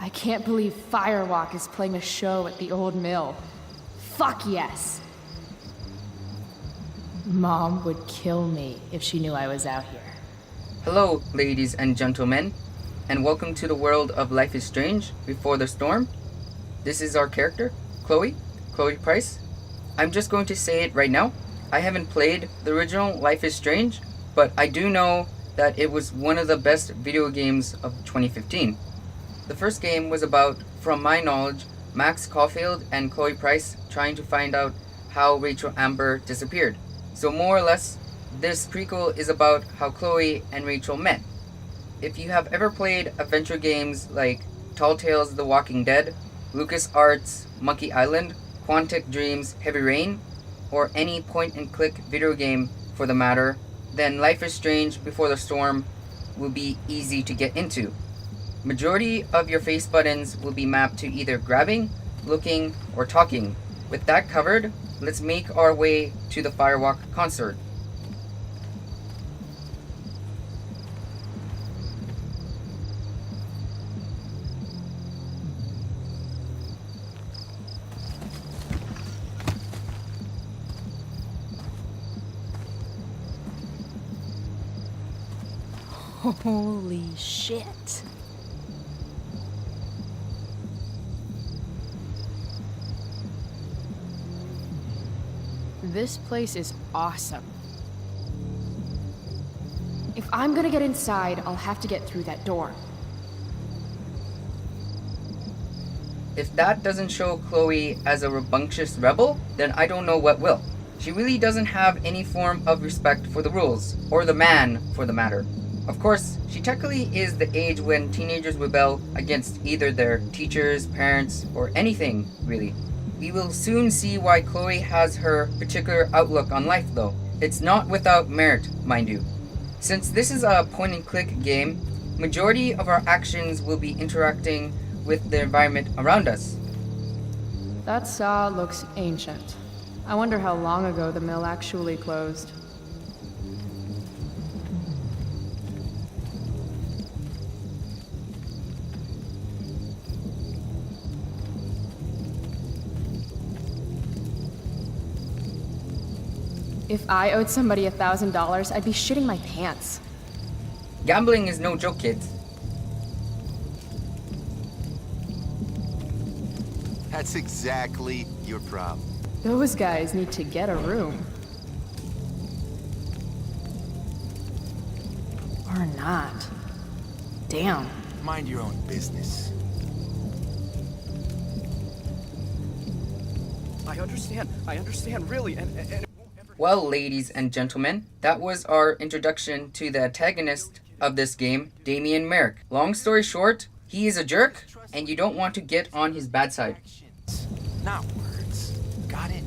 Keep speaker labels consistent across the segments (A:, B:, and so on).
A: I can't believe Firewalk is playing a show at the old mill. Fuck yes! Mom would kill me if she knew I was out here.
B: Hello, ladies and gentlemen, and welcome to the world of Life is Strange Before the Storm. This is our character, Chloe Price. I'm just going to say it right now. I haven't played the original Life is Strange, but I do know that it was one of the best video games of 2015. The first game was about, from my knowledge, Max Caulfield and Chloe Price trying to find out how Rachel Amber disappeared. So more or less, this prequel is about how Chloe and Rachel met. If you have ever played adventure games like Tall Tales: The Walking Dead, LucasArts' Monkey Island, Quantic Dreams' Heavy Rain, or any point-and-click video game for the matter, then Life is Strange Before the Storm will be easy to get into. Majority of your face buttons will be mapped to either grabbing, looking, or talking. With that covered, let's make our way to the Firewalk concert.
A: Holy shit. This place is awesome. If I'm gonna get inside, I'll have to get through that door.
B: If that doesn't show Chloe as a rambunctious rebel, then I don't know what will. She really doesn't have any form of respect for the rules, or the man for the matter. Of course, she technically is the age when teenagers rebel against either their teachers, parents, or anything, really. We will soon see why Chloe has her particular outlook on life though. It's not without merit, mind you. Since this is a point-and-click game, majority of our actions will be interacting with the environment around us.
A: That saw looks ancient. I wonder how long ago the mill actually closed. If I owed somebody $1,000, I'd be shitting my pants.
B: Gambling is no joke, kids.
C: That's exactly your problem.
A: Those guys need to get a room. Or not. Damn.
C: Mind your own business.
D: I understand, really, and
B: Well, ladies and gentlemen, that was our introduction to the antagonist of this game, Damien Merrick. Long story short, he is a jerk, and you don't want to get on his bad side.
C: Not words. Got it?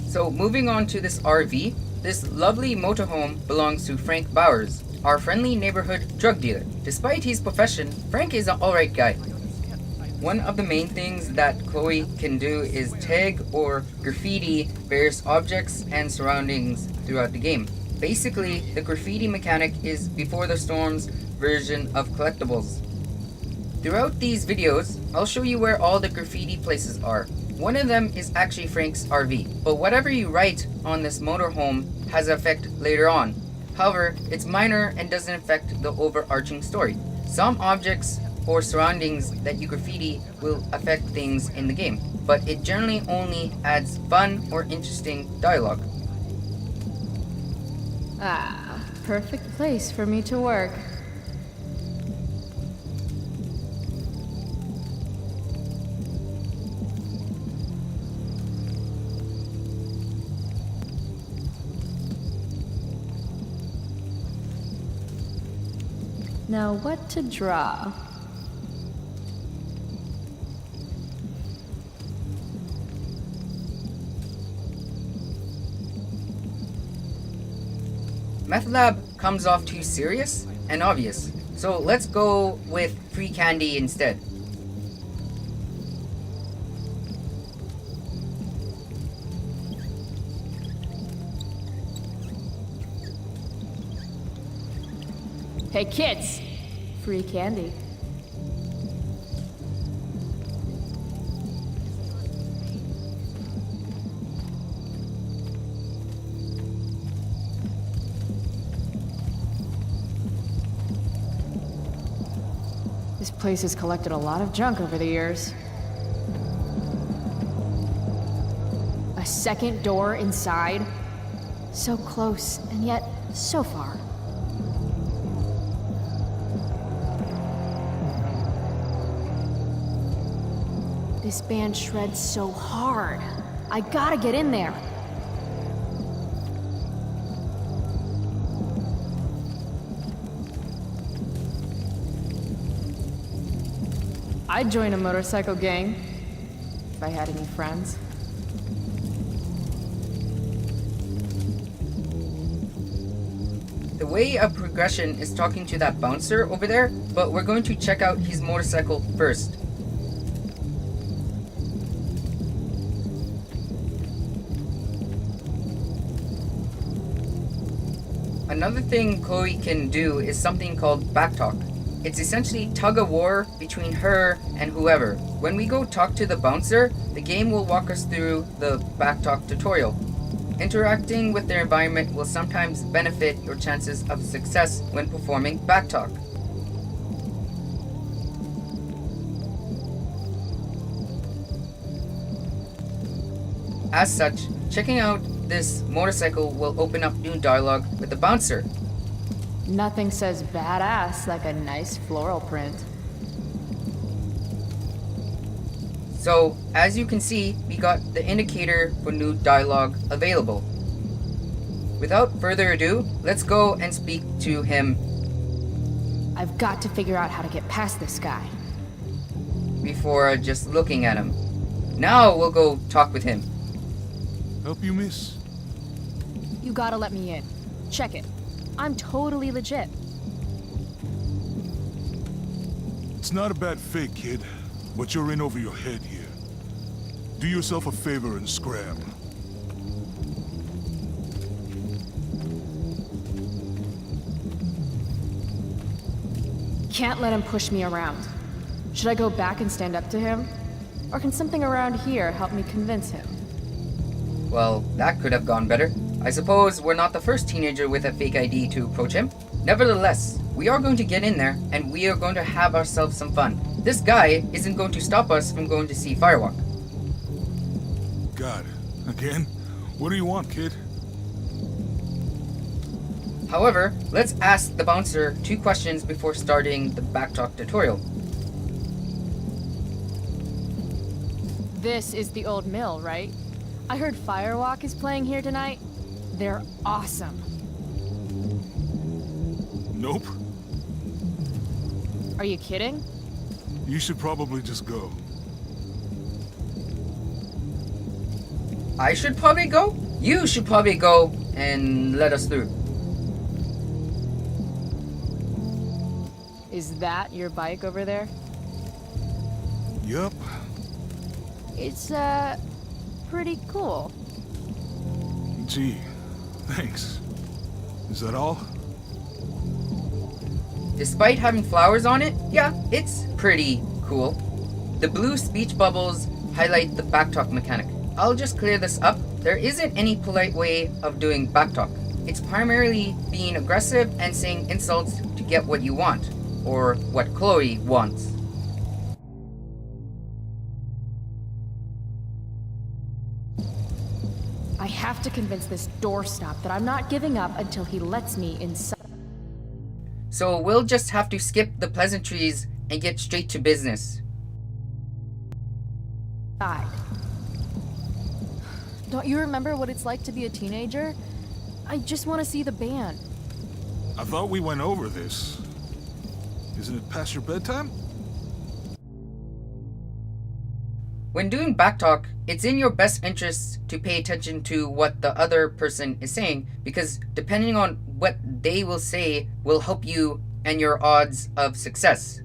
B: So moving on to this RV, this lovely motorhome belongs to Frank Bowers, our friendly neighborhood drug dealer. Despite his profession, Frank is an alright guy. One of the main things that Chloe can do is tag or graffiti various objects and surroundings throughout the game. Basically, the graffiti mechanic is Before the Storm's version of collectibles. Throughout these videos, I'll show you where all the graffiti places are. One of them is actually Frank's RV, but whatever you write on this motorhome has an effect later on. However, it's minor and doesn't affect the overarching story. Some objects or surroundings that you graffiti will affect things in the game, but it generally only adds fun or interesting dialogue.
A: Ah, perfect place for me to work. Now what to draw?
B: Meth Lab comes off too serious and obvious, so let's go with free candy instead.
A: Hey kids! Free candy. This place has collected a lot of junk over the years. A second door inside? So close, and yet so far. This band shreds so hard. I gotta get in there. I'd join a motorcycle gang if I had any friends.
B: The way of progression is talking to that bouncer over there, but we're going to check out his motorcycle first. Another thing Chloe can do is something called backtalk. It's essentially tug of war between her and whoever. When we go talk to the bouncer, the game will walk us through the backtalk tutorial. Interacting with their environment will sometimes benefit your chances of success when performing backtalk. As such, checking out this motorcycle will open up new dialogue with the bouncer.
A: Nothing says badass like a nice floral print.
B: So, as you can see, we got the indicator for new dialogue available. Without further ado, let's go and speak to him
A: I've got to figure out how to get past this guy.
B: before just looking at him. Now we'll go talk with him.
E: Help you, miss?
A: You gotta let me in. Check it. I'm totally legit.
E: It's not a bad fake, kid, but you're in over your head here. Do yourself a favor and scram.
A: Can't let him push me around. Should I go back and stand up to him? Or can something around here help me convince him?
B: Well, that could have gone better. I suppose we're not the first teenager with a fake ID to approach him. Nevertheless, we are going to get in there and we are going to have ourselves some fun. This guy isn't going to stop us from going to see Firewalk.
E: God, again? What do you want, kid?
B: However, let's ask the bouncer 2 questions before starting the backtalk tutorial.
A: This is the old mill, right? I heard Firewalk is playing here tonight. They're awesome.
E: Nope.
A: Are you kidding?
E: You should probably just go.
B: I should probably go? You should probably go and let us through.
A: Is that your bike over there?
E: Yup.
A: It's, pretty cool.
E: Gee, thanks. Is that all?
B: Despite having flowers on it, yeah, it's pretty cool. The blue speech bubbles highlight the backtalk mechanic. I'll just clear this up. There isn't any polite way of doing backtalk. It's primarily being aggressive and saying insults to get what you want, or what Chloe wants.
A: I have to convince this doorstop that I'm not giving up until he lets me inside.
B: So we'll just have to skip the pleasantries and get straight to business.
A: Don't you remember what it's like to be a teenager? I just want to see the band.
E: I thought we went over this. Isn't it past your bedtime?
B: When doing backtalk, it's in your best interest to pay attention to what the other person is saying, because depending on what they will say will help you and your odds of success.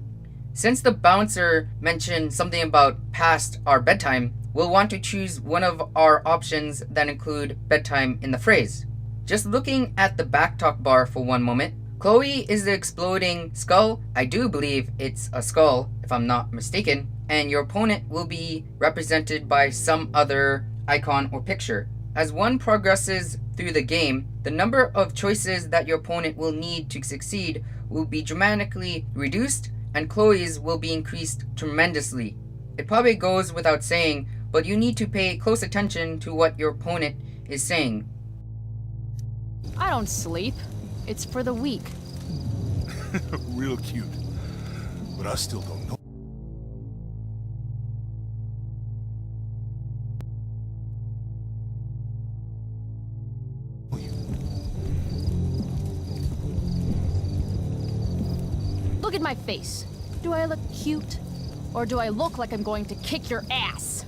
B: Since the bouncer mentioned something about past our bedtime, we'll want to choose one of our options that include bedtime in the phrase. Just looking at the backtalk bar for one moment, Chloe is the exploding skull. I do believe it's a skull, if I'm not mistaken. And your opponent will be represented by some other icon or picture. As one progresses through the game, the number of choices that your opponent will need to succeed will be dramatically reduced, and Chloe's will be increased tremendously. It probably goes without saying, but you need to pay close attention to what your opponent is saying.
A: I don't sleep. It's for the weak.
E: Real cute. But I still don't know.
A: Look at my face. Do I look cute? Or do I look like I'm going to kick your ass?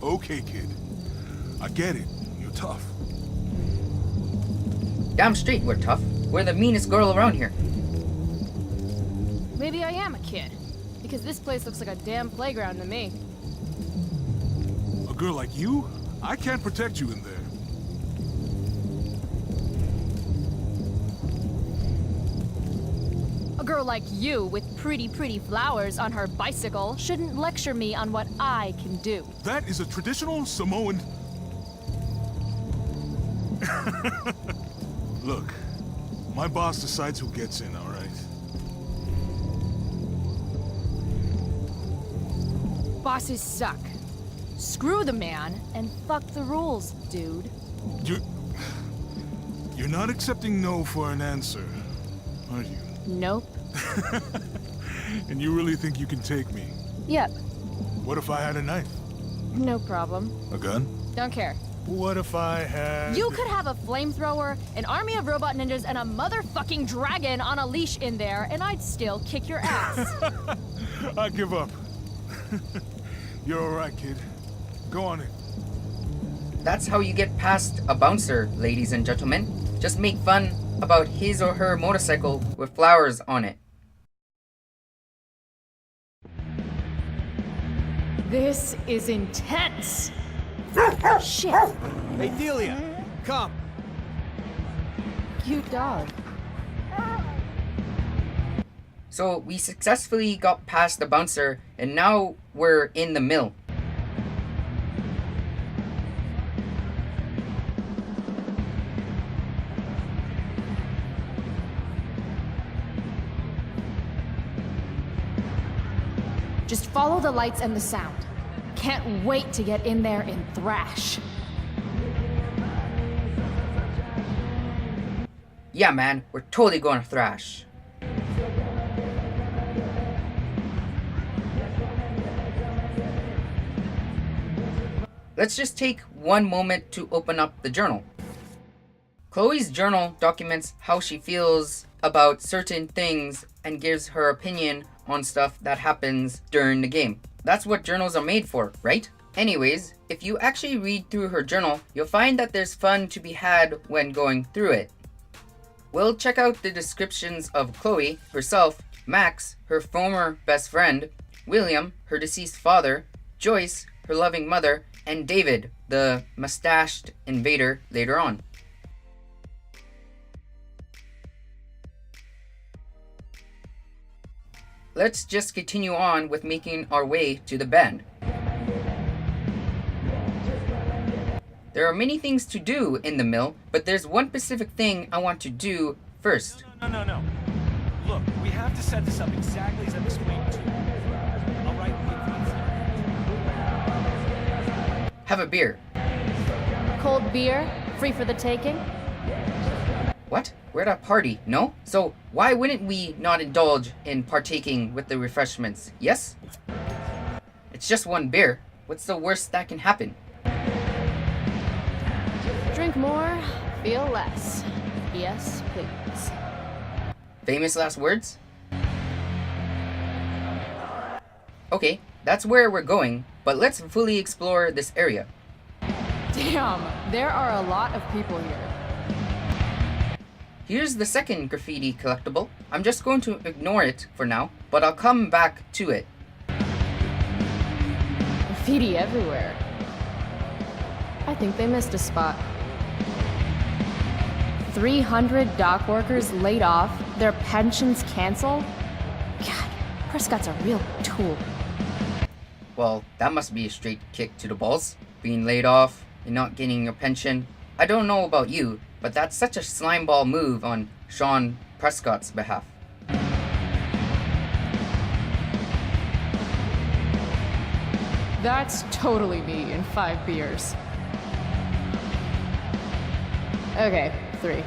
E: Okay, kid. I get it. You're tough.
B: Damn straight we're tough. We're the meanest girl around here.
A: Maybe I am a kid. Because this place looks like a damn playground to me.
E: A girl like you? I can't protect you in there.
A: A girl like you with pretty flowers on her bicycle shouldn't lecture me on what I can do.
E: That is a traditional Samoan... Look, my boss decides who gets in, all right?
A: Bosses suck. Screw the man and fuck the rules, dude.
E: You're not accepting no for an answer, are you?
A: Nope.
E: And you really think you can take me?
A: Yep.
E: What if I had a knife?
A: No problem.
E: A gun?
A: Don't care.
E: What if I had...
A: You could have a flamethrower, an army of robot ninjas, and a motherfucking dragon on a leash in there, and I'd still kick your ass.
E: I give up. You're alright, kid. Go on in.
B: That's how you get past a bouncer, ladies and gentlemen. Just make fun about his or her motorcycle with flowers on it.
A: This is intense. Shit.
D: Hey, Delia, come.
A: Cute dog.
B: So we successfully got past the bouncer, and now we're in the mill.
A: Just follow the lights and the sound. Can't wait to get in there and thrash.
B: Yeah, man, we're totally going to thrash. Let's just take one moment to open up the journal. Chloe's journal documents how she feels about certain things and gives her opinion on stuff that happens during the game. That's what journals are made for, right? Anyways, if you actually read through her journal, you'll find that there's fun to be had when going through it. We'll check out the descriptions of Chloe herself, Max, her former best friend, William, her deceased father, Joyce, her loving mother, and David, the mustached invader later on. Let's just continue on with making our way to the band. There are many things to do in the mill, but there's one specific thing I want to do first.
D: No. Look, we have to set this up exactly as I've explained to you. All right,
B: Have a beer.
A: Cold beer, free for the taking.
B: What? We're at a party, no? So why wouldn't we not indulge in partaking with the refreshments, yes? It's just one beer. What's the worst that can happen?
A: Drink more, feel less. Yes, please.
B: Famous last words? Okay, that's where we're going, but let's fully explore this area.
A: Damn, there are a lot of people here.
B: Here's the second graffiti collectible. I'm just going to ignore it for now, but I'll come back to it.
A: Graffiti everywhere. I think they missed a spot. 300 dock workers laid off, their pensions canceled? God, Prescott's a real tool.
B: Well, that must be a straight kick to the balls. Being laid off and not getting your pension. I don't know about you, but that's such a slimeball move on Sean Prescott's behalf.
A: That's totally me in 5 beers. Okay, 3.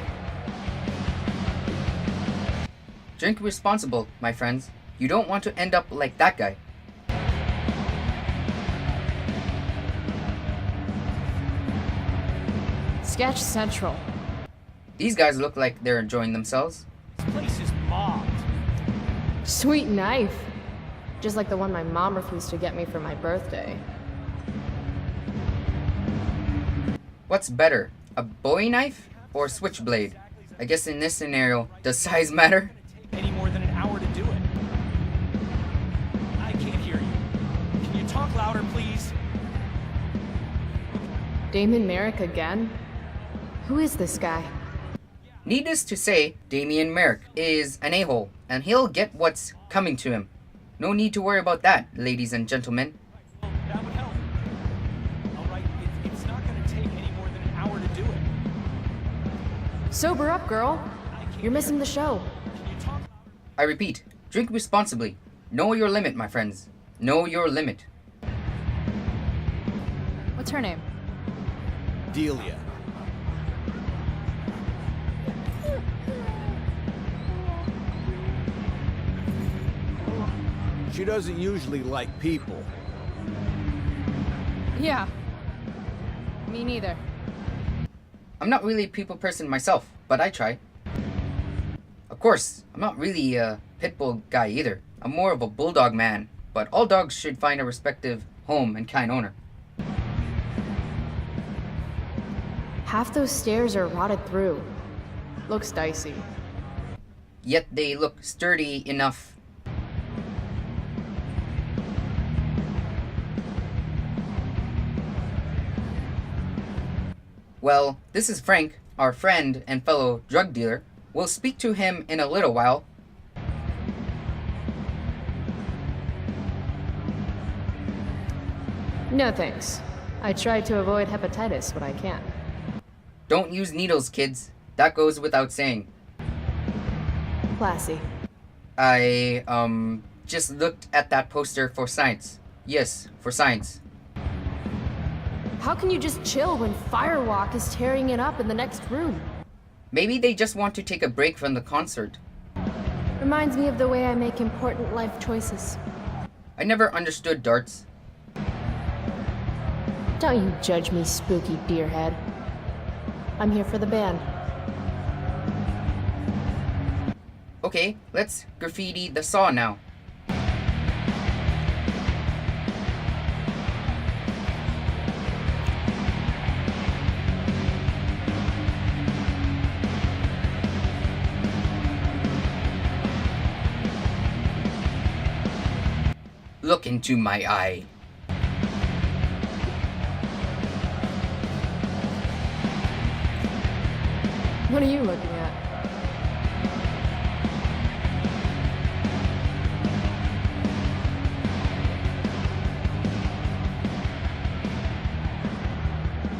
B: Drink responsible, my friends. You don't want to end up like that guy.
A: Sketch Central.
B: These guys look like they're enjoying themselves.
D: This place is mobbed.
A: Sweet knife. Just like the one my mom refused to get me for my birthday.
B: What's better, a Bowie knife or a switchblade? I guess in this scenario, does size matter?
D: Any more than an hour to do it. I can't hear you. Can you talk louder, please?
A: Damon Merrick again? Who is this guy?
B: Needless to say, Damian Merrick is an a-hole, and he'll get what's coming to him. No need to worry about that, ladies and gentlemen.
D: Oh, that would help. All right, it's not going to take any more than an hour to do it.
A: Sober up, girl. You're missing the show.
D: Can you talk?
B: I repeat, drink responsibly. Know your limit, my friends. Know your limit.
A: What's her name?
C: Delia.
F: She doesn't usually like people.
A: Yeah. Me neither.
B: I'm not really a people person myself, but I try. Of course, I'm not really a pit bull guy either. I'm more of a bulldog man, but all dogs should find a respective home and kind owner.
A: Half those stairs are rotted through. Looks dicey.
B: Yet they look sturdy enough. Well, this is Frank, our friend and fellow drug dealer. We'll speak to him in a little while.
A: No thanks. I try to avoid hepatitis when I can.
B: Don't use needles, kids. That goes without saying.
A: Classy.
B: I, just looked at that poster for science. Yes, for science.
A: How can you just chill when Firewalk is tearing it up in the next room?
B: Maybe they just want to take a break from the concert.
A: Reminds me of the way I make important life choices.
B: I never understood darts.
A: Don't you judge me, spooky deerhead. I'm here for the band.
B: Okay, let's graffiti the saw now. Look into my eye.
A: What are you looking at?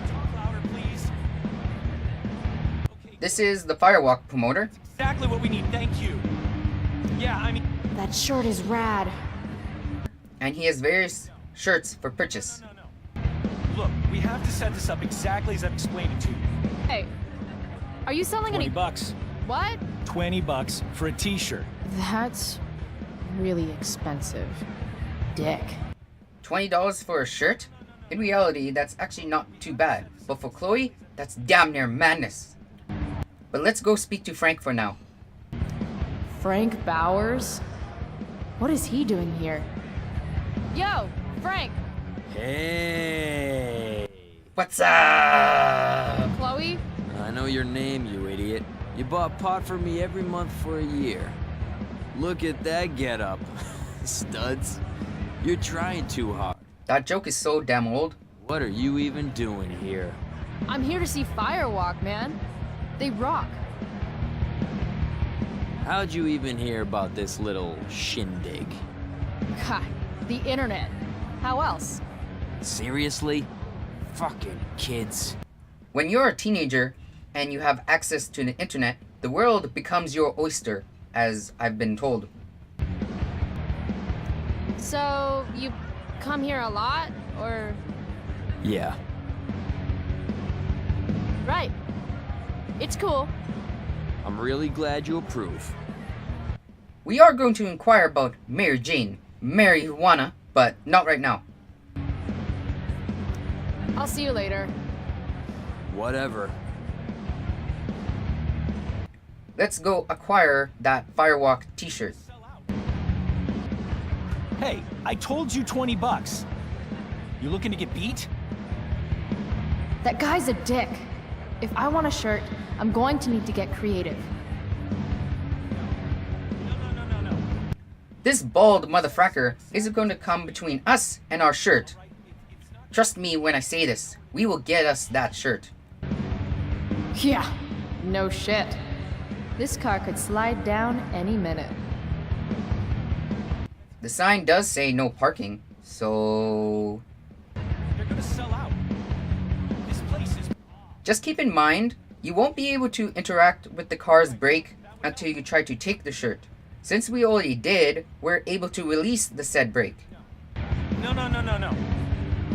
D: Talk louder, please. Okay,
B: This is the Firewalk promoter.
D: exactly what we need. Thank you. Yeah, I mean,
A: That shirt is rad.
B: And he has various shirts for purchase.
D: no. Look, we have to set this up exactly as I've explained it to you.
A: Hey, are you selling
D: 20
A: any...
D: bucks.
A: What?
D: 20 bucks for a t-shirt.
A: That's really expensive. Dick.
B: $20 for a shirt? In reality, that's actually not too bad. But for Chloe, that's damn near madness. But let's go speak to Frank for now.
A: Frank Bowers? What is he doing here? Yo, Frank!
G: Hey!
B: What's up?
A: Chloe?
G: I know your name, you idiot. You bought pot for me every month for a year. Look at that getup. Studs. You're trying too hard.
B: That joke is so damn old.
G: What are you even doing here?
A: I'm here to see Firewalk, man. They rock.
G: How'd you even hear about this little shindig?
A: God, the internet. How else?
G: Seriously? Fucking kids.
B: When you're a teenager and you have access to the internet, the world becomes your oyster, as I've been told.
A: So, you come here a lot, or?
G: Yeah.
A: Right. It's cool.
G: I'm really glad you approve.
B: We are going to inquire about Mary Jane, marijuana, but not right now.
A: I'll see you later.
G: Whatever.
B: Let's go acquire that Firewalk t-shirt.
D: Hey, I told you 20 bucks. You looking to get beat?
A: That guy's a dick. If I want a shirt, I'm going to need to get creative.
D: No.
B: This bald motherfucker isn't going to come between us and our shirt. Trust me when I say this, we will get us that shirt.
A: Yeah, no shit. This car could slide down any minute.
B: The sign does say no parking, so...
D: They're gonna sell out. This place is...
B: Just keep in mind, you won't be able to interact with the car's brake until you try to take the shirt. Since we already did, we're able to release the said brake.
D: No.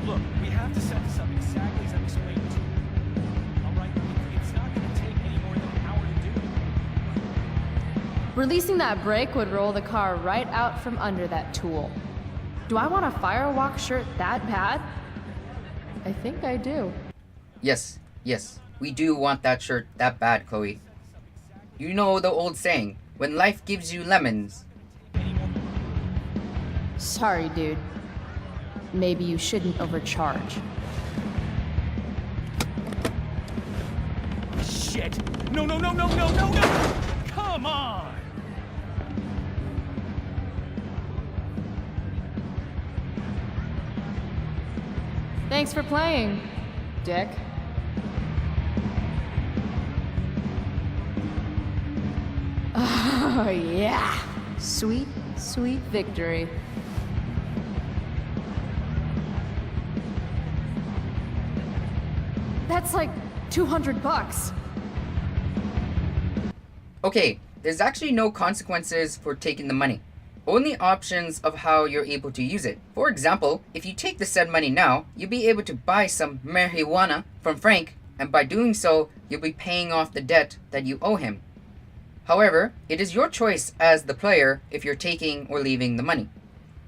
D: Look, we have to set this up exactly as I explained to you. Alright, it's not gonna take any more than an hour to do it.
A: Releasing that brake would roll the car right out from under that tool. Do I want a Firewalk shirt that bad? I think I do.
B: Yes, we do want that shirt that bad, Chloe. You know the old saying, when life gives you lemons.
A: Sorry, dude. Maybe you shouldn't overcharge.
D: Shit! No! Come on!
A: Thanks for playing, Dick. Oh, yeah. Sweet, sweet victory. That's like 200 bucks.
B: Okay, there's actually no consequences for taking the money. Only options of how you're able to use it. For example, if you take the said money now, you'll be able to buy some marijuana from Frank, and by doing so, you'll be paying off the debt that you owe him. However, it is your choice as the player if you're taking or leaving the money.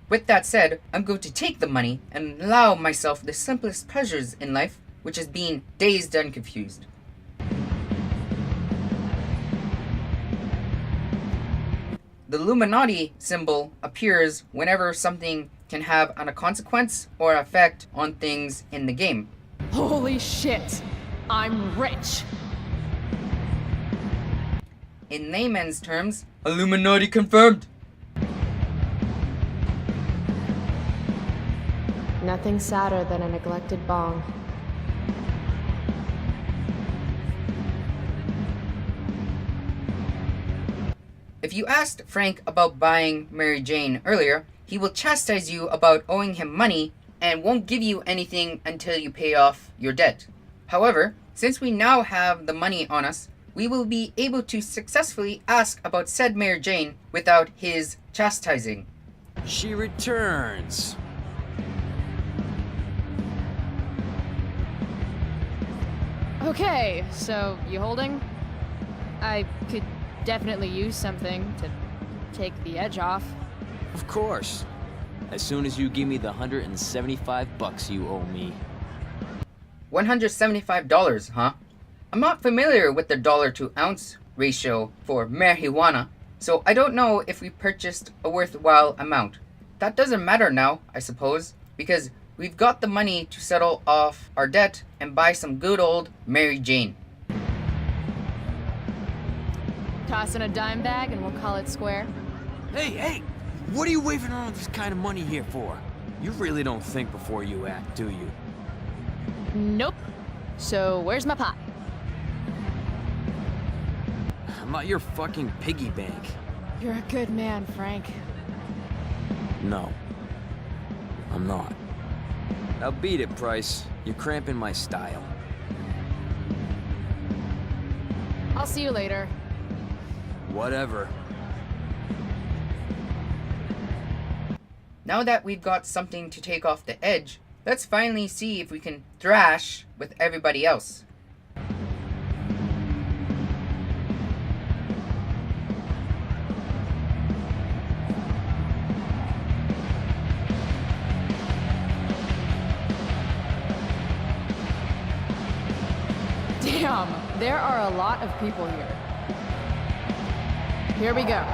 B: With that said, I'm going to take the money and allow myself the simplest pleasures in life, which is being dazed and confused. The Illuminati symbol appears whenever something can have a consequence or effect on things in the game.
A: Holy shit! I'm rich!
B: In layman's terms, Illuminati confirmed!
A: Nothing sadder than a neglected bong.
B: If you asked Frank about buying Mary Jane earlier, he will chastise you about owing him money and won't give you anything until you pay off your debt. However, since we now have the money on us, we will be able to successfully ask about said Mary Jane without his chastising.
G: She returns.
A: Okay, so you holding? I could definitely use something to take the edge off.
G: Of course. As soon as you give me the $175 you owe me.
B: $175, huh? I'm not familiar with the dollar to ounce ratio for marijuana, so I don't know if we purchased a worthwhile amount. That doesn't matter now, I suppose, because we've got the money to settle off our debt and buy some good old Mary Jane.
A: Toss in a dime bag and we'll call it square.
G: Hey! What are you waving around this kind of money here for? You really don't think before you act, do you?
A: Nope. So where's my pot?
G: I'm not your fucking piggy bank.
A: You're a good man, Frank.
G: No. I'm not. Now beat it, Price. You're cramping my style.
A: I'll see you later.
G: Whatever.
B: Now that we've got something to take off the edge, let's finally see if we can thrash with everybody else.
A: Damn, there are a lot of people here. Here we go.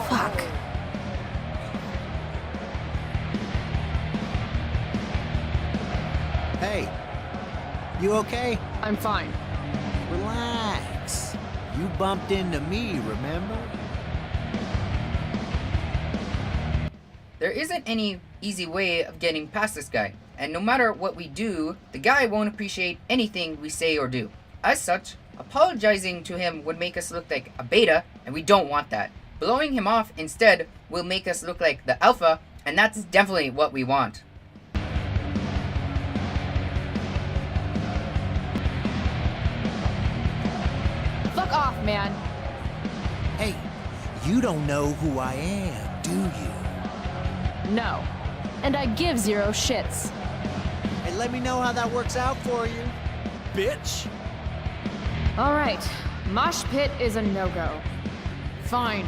A: Fuck.
F: Hey, you okay?
A: I'm fine.
F: Relax. You bumped into me, remember?
B: There isn't any easy way of getting past this guy, and no matter what we do, the guy won't appreciate anything we say or do. As such, apologizing to him would make us look like a beta, and we don't want that. Blowing him off instead will make us look like the alpha, and that's definitely what we want.
A: Fuck off, man.
F: Hey, you don't know who I am, do you?
A: No. And I give zero shits.
F: Hey, let me know how that works out for you, bitch.
A: All right. Mosh pit is a no-go. Fine.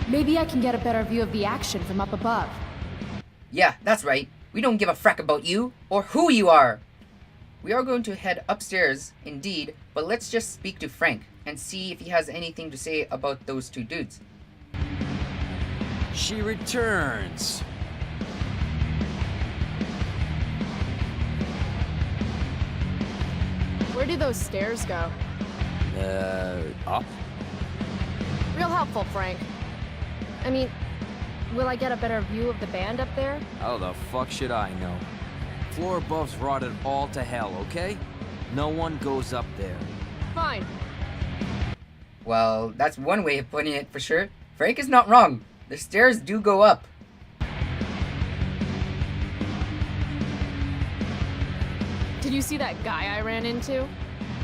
A: Maybe I can get a better view of the action from up above.
B: Yeah, that's right. We don't give a frack about you or who you are. We are going to head upstairs, indeed, but let's just speak to Frank and see if he has anything to say about those two dudes.
G: She returns.
A: Where do those stairs go?
G: Up?
A: Real helpful, Frank. I mean, will I get a better view of the band up there?
G: How the fuck should I know? Floor above's rotted all to hell, okay? No one goes up there.
A: Fine.
B: Well, that's one way of putting it for sure. Frank is not wrong. The stairs do go up.
A: Did you see that guy I ran into?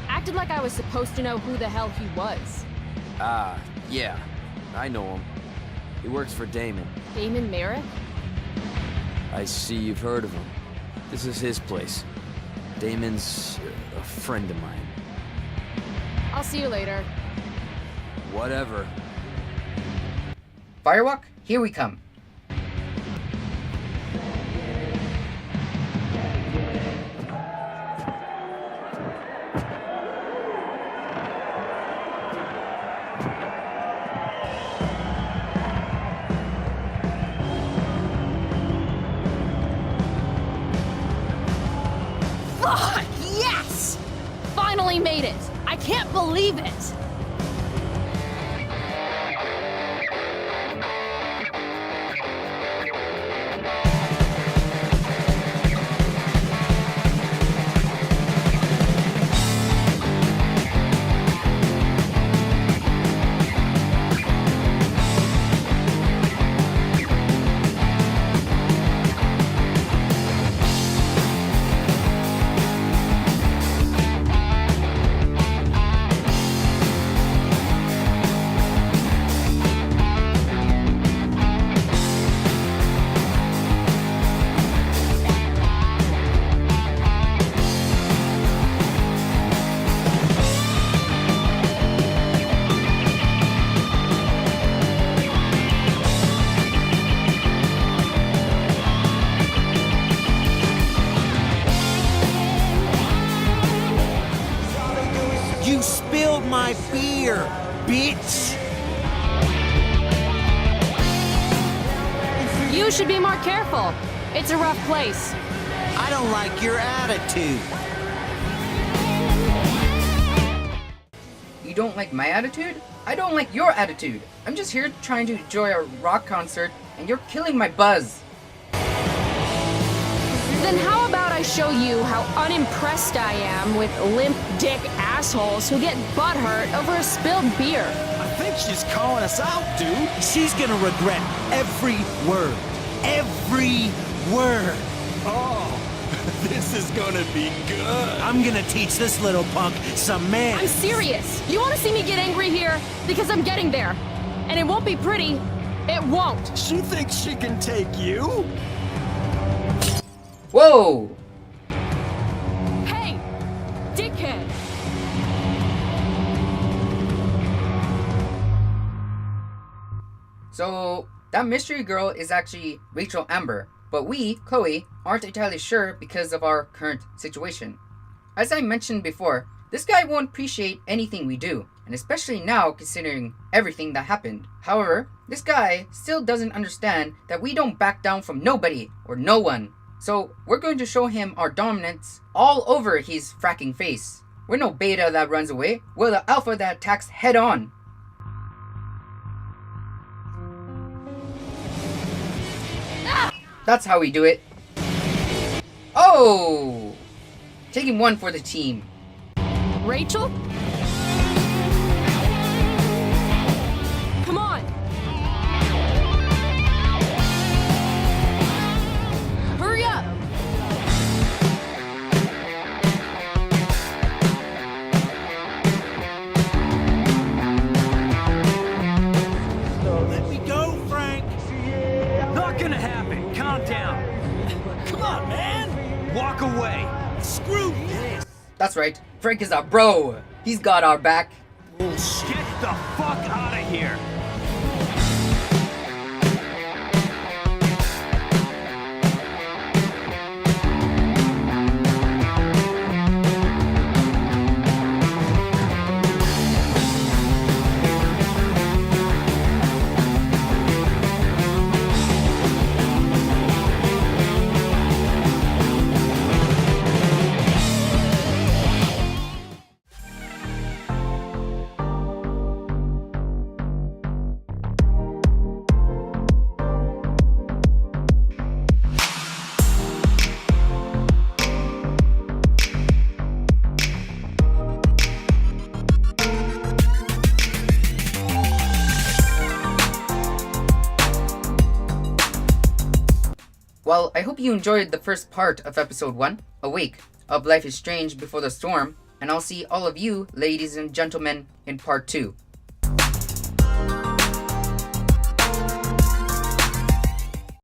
A: Acted like I was supposed to know who the hell he was.
G: Ah, yeah. I know him. He works for Damon.
A: Damon Merrick?
G: I see you've heard of him. This is his place. Damon's a friend of mine.
A: I'll see you later.
G: Whatever.
B: Firewalk, here we come.
A: Fuck! Yes! Finally made it! I can't believe it!
F: You spilled my beer, bitch.
A: You should be more careful. It's a rough place.
F: I don't like your attitude.
B: You don't like my attitude? I don't like your attitude. I'm just here trying to enjoy a rock concert, and you're killing my buzz.
A: Then how about I show you how unimpressed I am with limp dick assholes who get butthurt over a spilled beer?
D: I think she's calling us out, dude.
F: She's gonna regret every word. Every word.
D: Oh, this is gonna be good.
F: I'm gonna teach this little punk some
A: I'm
F: manners.
A: serious. You want to see me get angry here? Because I'm getting there. And it won't be pretty. It won't.
D: She thinks she can take you?
B: Whoa!
A: Hey, dickhead.
B: So, that mystery girl is actually Rachel Amber, but we, Chloe, aren't entirely sure because of our current situation. As I mentioned before, this guy won't appreciate anything we do, and especially now considering everything that happened. However, this guy still doesn't understand that we don't back down from nobody or no one. So, we're going to show him our dominance all over his fracking face. We're no beta that runs away, we're the alpha that attacks head on. That's how we do it. Oh! Taking one for the team.
A: Rachel? Come on. Hurry up.
F: Let me go, Frank.
D: Not gonna happen. Calm down. Come on, man. Walk away.
F: Screw this.
B: That's right, Frank is our bro. He's got our back.
D: Get the fuck out of here.
B: Well, I hope you enjoyed the first part of episode 1, Awake, of Life is Strange Before the Storm, and I'll see all of you, ladies and gentlemen, in part 2.